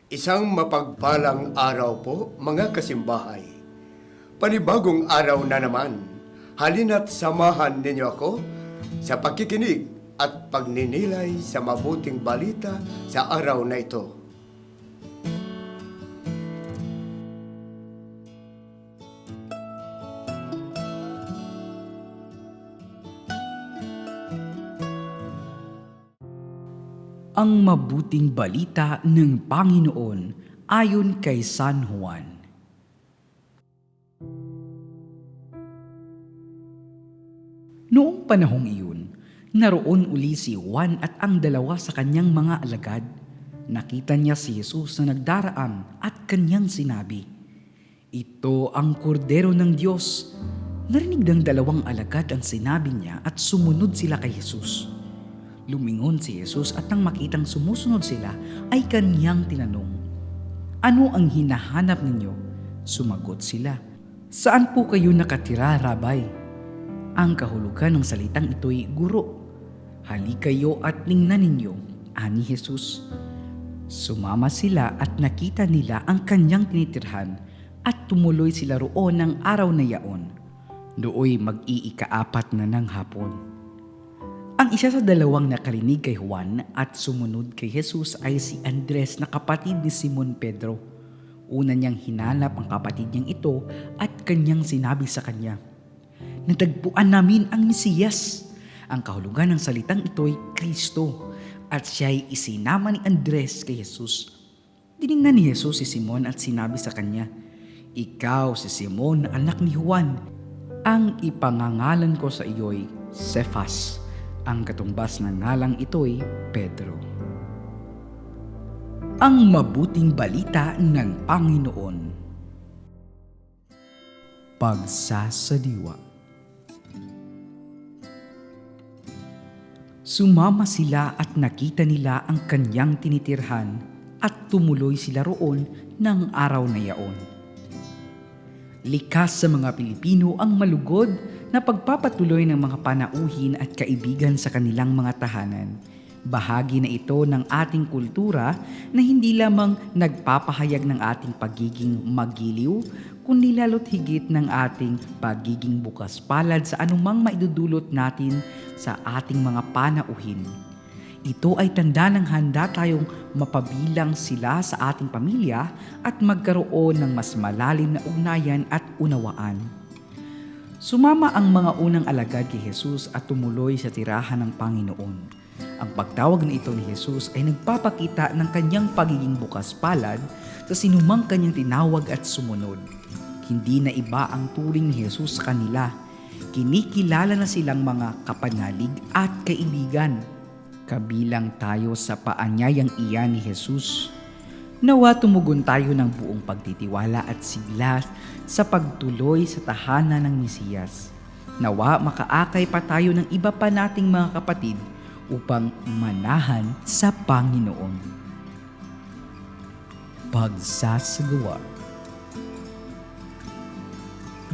Isang mapagpalang araw po, mga kasimbahay. Panibagong araw na naman. Halina't samahan ninyo ako sa pakikinig at pagninilay sa mabuting balita sa araw na ito. Ang mabuting balita ng Panginoon ayon kay San Juan. Noong panahong iyon, naroon uli si Juan at ang dalawa sa kanyang mga alagad. Nakita niya si Jesus na nagdaraan at kanyang sinabi, "Ito ang kordero ng Diyos." Narinig ng dalawang alagad ang sinabi niya at sumunod sila kay Jesus. Lumingon si Jesus at nang makitang sumusunod sila ay kanyang tinanong, "Ano ang hinahanap ninyo?" Sumagot sila, "Saan po kayo nakatira, Rabay?" Ang kahulugan ng salitang ito'y guro. "Halika kayo at tingnan ninyo," ani Jesus. Sumama sila at nakita nila ang kanyang tinitirhan at tumuloy sila roon ng araw na yaon. Nooy mag-iikaapat na ng hapon. Ang isa sa dalawang nakarinig kay Juan at sumunod kay Jesus ay si Andres na kapatid ni Simon Pedro. Una niyang hinanap ang kapatid niyang ito at kanyang sinabi sa kanya, "Natagpuan namin ang Mesiyas." Ang kahulugan ng salitang ito'y Kristo at siya'y isinama ni Andres kay Jesus. Tiningnan ni Jesus si Simon at sinabi sa kanya, "Ikaw si Simon na anak ni Juan. Ang ipangangalan ko sa iyo'y Cephas." Ang katumbas ng ngalang ito'y Pedro. Ang mabuting balita ng Panginoon. Pagsasadiwa. Sumama sila at nakita nila ang kanyang tinitirhan at tumuloy sila roon ng araw na yaon. Likas sa mga Pilipino ang malugod na pagpapatuloy ng mga panauhin at kaibigan sa kanilang mga tahanan. Bahagi na ito ng ating kultura na hindi lamang nagpapahayag ng ating pagiging magiliw, kundi lalo't higit ng ating pagiging bukas palad sa anumang maidudulot natin sa ating mga panauhin. Ito ay tanda ng handa tayong mapabilang sila sa ating pamilya at magkaroon ng mas malalim na ugnayan at unawaan. Sumama ang mga unang alagad kay Jesus at tumuloy sa tirahan ng Panginoon. Ang pagtawag na ito ni Jesus ay nagpapakita ng kanyang pagiging bukas palad sa sinumang kanyang tinawag at sumunod. Hindi na iba ang turing ni Jesus sa kanila. Kinikilala na silang mga kapanalig at kaibigan. Kabilang tayo sa paanyayang iyan ni Jesus. Nawa tumugon tayo ng buong pagtitiwala at sigla sa pagtuloy sa tahanan ng Mesiyas. Nawa makaakay pa tayo ng iba pa nating mga kapatid upang manahan sa Panginoon. Pagsasagawa.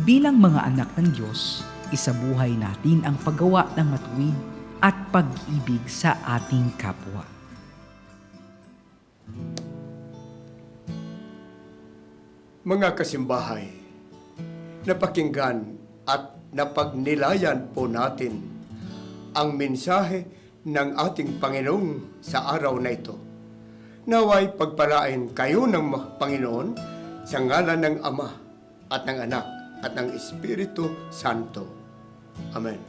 Bilang mga anak ng Diyos, isabuhay natin ang paggawa ng matuwid at pag-ibig sa ating kapwa. Mga kasimbahay, napakinggan at napagnilayan po natin ang mensahe ng ating Panginoon sa araw na ito. Naway pagpalain kayo ng Panginoon sa ngalan ng Ama at ng Anak at ng Espiritu Santo. Amen.